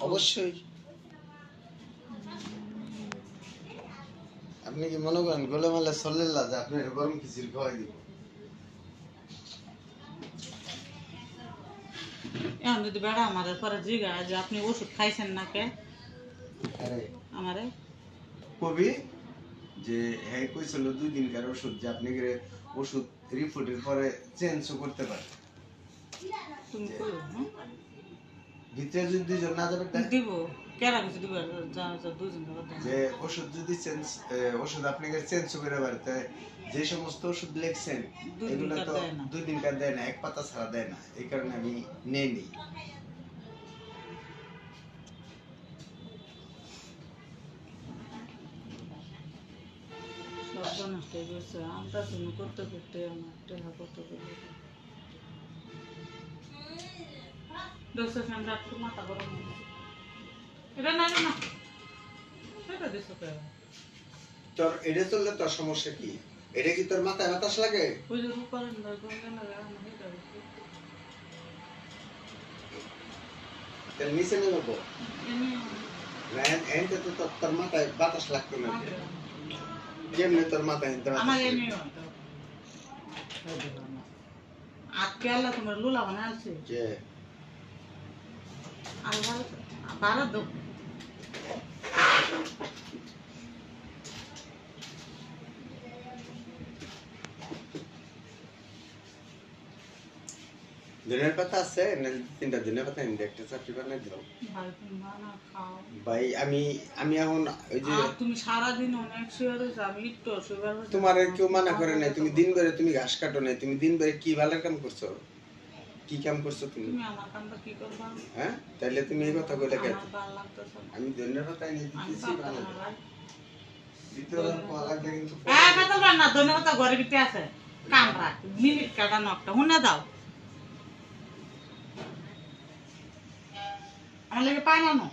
অবশ্যই। আপনি কি মনে করেন গোলেমালে চললেন যে আপনি গরম খিচুড়ি খাওয়াই দিব? এখন যদি বেড়া আমাদের পরে জিগা যে আপনি ওষুধ খাইছেন না কে আমারে কবি যে হ্যাঁ কইছিল 2 দিনকার ওষুধ যে আপনি ওষুধ রিপোর্টের পরে চেঞ্জও করতে পারে। তুমি কইও হ্যাঁ ভিতরে যদি দুজন না যাবে দিব কেরা কিছু দিব যা যা দুজন যাবে যে ওষুধ যদি চেঞ্জ ওষুধ আপনাকে চেঞ্জ করে বাড়তে যে সমস্ত ওষুধ লিখছেন এগুলো তো 2 দিনকার দেয় না, এক পাতা ছাড়া দেয় না, এই কারণে আমি নেইনি। সব নষ্ট হয়ে গেছে আমরা তুমি করতে করতে আমার টেহা করতে করতে দোস্ত ফ্যান রাখতে মাথা গরম হয়ে গেছে এটা না না সেটা দিছো কে তোর এটা চললে তোর সমস্যা কি? এটা কি তোর মাথায় বাতাস লাগে? ওই যে রূপারেন ভাই বললেন না আমি এটা তাহলে নিচে নেমে বল না, এনতে তো তোর মাথায় বাতাস লাগতো না। কেমনে তোর মাথায় এনতে বাতাস? আমার এমনি আজকে আল্লাহ তোমার লুলা বানালছে কে আল্লাহ বারা দো দিনের পাতা আছে না? 3টা দিনের পাতা এনে একটা চাকরি বানাই দাও ভাই তুমি না খাও ভাই। আমি এখন ওই যে তুমি সারা দিন অনেক শুয়ে রয়েছো আমি একটু শুয়ে তোমার কেউ মানা করে নাই, তুমি দিন ভরে তুমি ঘাস কাটো নাই, তুমি দিন ভরে কি ভালো কাম করছো? কি কাম করছো তুমি? তুমি আমার কামটা কি করবা? হ্যাঁ তাইলে তুমি এই কথা কইলে কেন? আমার ভালো লাগতেছে না। আমি দিনের পাতা এনে দিতেছি ভালো ভিতরে পাওয়া লাগবে কিন্তু কাতল না ধন্যবাদ ঘরে ভিতরে আছে কামরা মিনিট কাটা নকটা হুনে দাও আমার লাগে পায় না